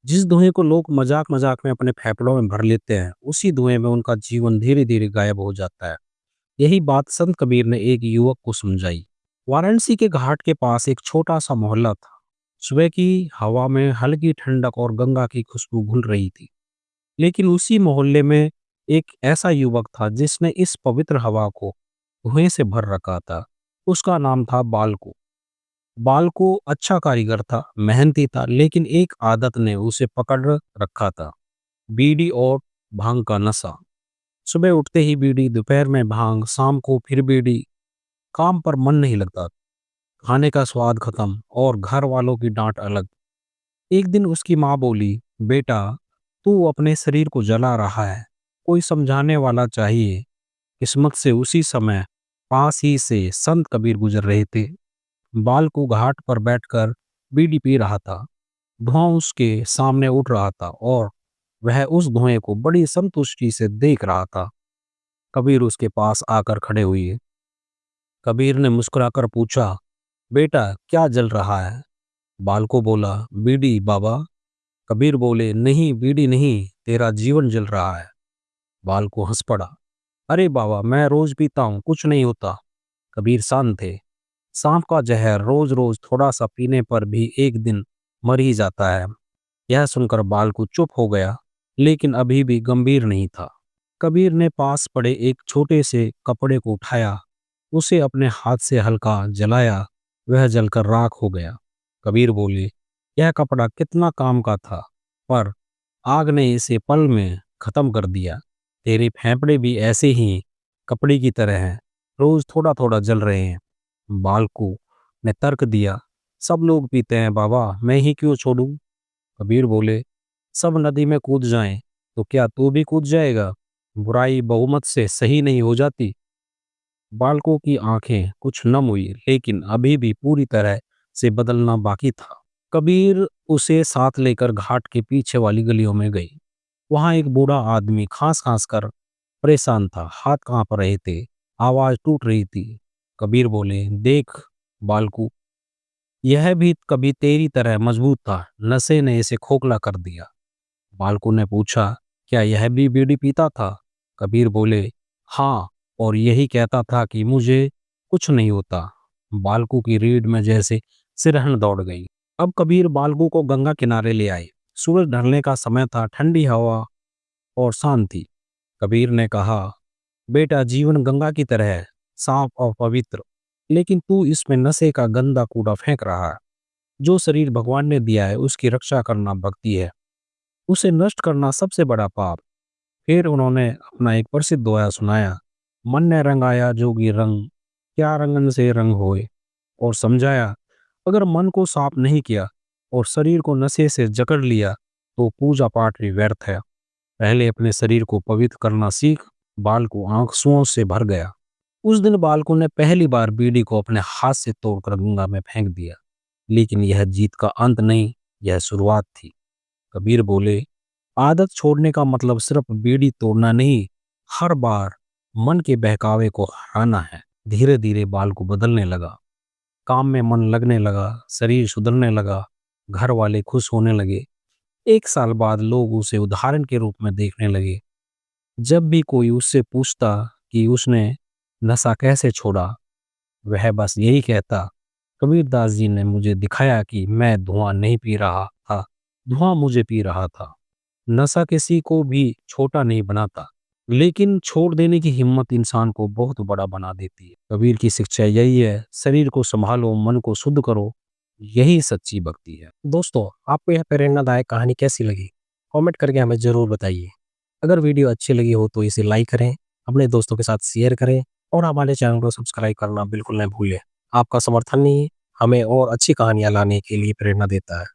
जिस धुएं को लोग मजाक मजाक में अपने फेफड़ों में भर लेते हैं, उसी धुएं में उनका जीवन धीरे धीरे गायब हो जाता है। यही बात संत कबीर ने एक युवक को समझाई। वाराणसी के घाट के पास एक छोटा सा मोहल्ला था। सुबह की हवा में हल्की ठंडक और गंगा की खुशबू घुल रही थी। लेकिन उसी मोहल्ले में एक ऐसा युवक था जिसने इस पवित्र हवा को धुएं से भर रखा था। उसका नाम था बालको। बालको अच्छा कारीगर था, मेहनती था, लेकिन एक आदत ने उसे पकड़ रखा था। बीड़ी और भांग का नशा। सुबह उठते ही बीड़ी, दोपहर में भांग, शाम को फिर बीड़ी। काम पर मन नहीं लगता, खाने का स्वाद खत्म और घर वालों की डांट अलग। एक दिन उसकी माँ बोली, बेटा, तू अपने शरीर को जला रहा है, कोई समझाने वाला चाहिए। किस्मत से उसी समय पास ही से संत कबीर गुजर रहे थे। बाल को घाट पर बैठकर बीड़ी पी रहा था। धुआं उसके सामने उठ रहा था और वह उस धुएं को बड़ी संतुष्टि से देख रहा था। कबीर उसके पास आकर खड़े हुए। कबीर ने मुस्कुराकर पूछा, बेटा, क्या जल रहा है? बाल को बोला, बीड़ी बाबा। कबीर बोले, नहीं, बीड़ी नहीं, तेरा जीवन जल रहा है। बाल को हंस पड़ा। अरे बाबा, मैं रोज पीता हूँ, कुछ नहीं होता। कबीर शांत थे। सांप का जहर रोज रोज थोड़ा सा पीने पर भी एक दिन मर ही जाता है। यह सुनकर बालकू चुप हो गया, लेकिन अभी भी गंभीर नहीं था। कबीर ने पास पड़े एक छोटे से कपड़े को उठाया, उसे अपने हाथ से हल्का जलाया। वह जलकर राख हो गया। कबीर बोले, यह कपड़ा कितना काम का था, पर आग ने इसे पल में खत्म कर दिया। तेरे फेफड़े भी ऐसे ही कपड़े की तरह हैं, रोज थोड़ा थोड़ा जल रहे हैं। बालकू ने तर्क दिया, सब लोग पीते हैं बाबा, मैं ही क्यों छोड़ूं? कबीर बोले, सब नदी में कूद जाएं तो क्या तू भी कूद जाएगा? बुराई बहुमत से सही नहीं हो जाती। बालकों की आंखें कुछ नम हुई, लेकिन अभी भी पूरी तरह से बदलना बाकी था। कबीर उसे साथ लेकर घाट के पीछे वाली गलियों में गई। वहां एक बूढ़ा आदमी खांस खांस कर परेशान था, हाथ कांप रहे थे, आवाज टूट रही थी। कबीर बोले, देख बालकू, यह भी कभी तेरी तरह मजबूत था, नशे ने इसे खोखला कर दिया। बालकू ने पूछा, क्या यह भी बीड़ी पीता था? कबीर बोले, हाँ, और यही कहता था कि मुझे कुछ नहीं होता। बालकू की रीढ़ में जैसे सिरहन दौड़ गई। अब कबीर बालकू को गंगा किनारे ले आए। सूरज ढलने का समय था, ठंडी हवा और शांति। कबीर ने कहा, बेटा, जीवन गंगा की तरह है, साफ और पवित्र, लेकिन तू इसमें नशे का गंदा कूड़ा फेंक रहा है। जो शरीर भगवान ने दिया है, उसकी रक्षा करना भक्ति है, उसे नष्ट करना सबसे बड़ा पाप। फिर उन्होंने अपना एक प्रसिद्ध दोहा सुनाया, मन ने रंगाया जोगी रंग, क्या रंगन से रंग होए। और समझाया, अगर मन को साफ नहीं किया और शरीर को नशे से जकड़ लिया तो पूजा पाठ भी व्यर्थ है। पहले अपने शरीर को पवित्र करना सीख। बाल को आंसुओं से भर गया। उस दिन बालकों ने पहली बार बीड़ी को अपने हाथ से तोड़कर गंगा में फेंक दिया। लेकिन यह जीत का अंत नहीं, यह शुरुआत थी। कबीर बोले, आदत छोड़ने का मतलब सिर्फ बीड़ी तोड़ना नहीं, हर बार मन के बहकावे को हराना है। धीरे धीरे बाल को बदलने लगा। काम में मन लगने लगा, शरीर सुधरने लगा, घर वाले खुश होने लगे। एक साल बाद लोग उसे उदाहरण के रूप में देखने लगे। जब भी कोई उससे पूछता कि उसने नशा कैसे छोड़ा, वह बस यही कहता, कबीरदास जी ने मुझे दिखाया कि मैं धुआं नहीं पी रहा था, धुआं मुझे पी रहा था। नशा किसी को भी छोटा नहीं बनाता, लेकिन छोड़ देने की हिम्मत इंसान को बहुत बड़ा बना देती है। कबीर की शिक्षा यही है, शरीर को संभालो, मन को शुद्ध करो, यही सच्ची भक्ति है। दोस्तों, आपको यह प्रेरणादायक कहानी कैसी लगी? कमेंट करके हमें जरूर बताइए। अगर वीडियो अच्छी लगी हो तो इसे लाइक करें, अपने दोस्तों के साथ शेयर करें और हमारे चैनल को सब्सक्राइब करना बिल्कुल न भूलें। आपका समर्थन ही हमें और अच्छी कहानियां लाने के लिए प्रेरणा देता है।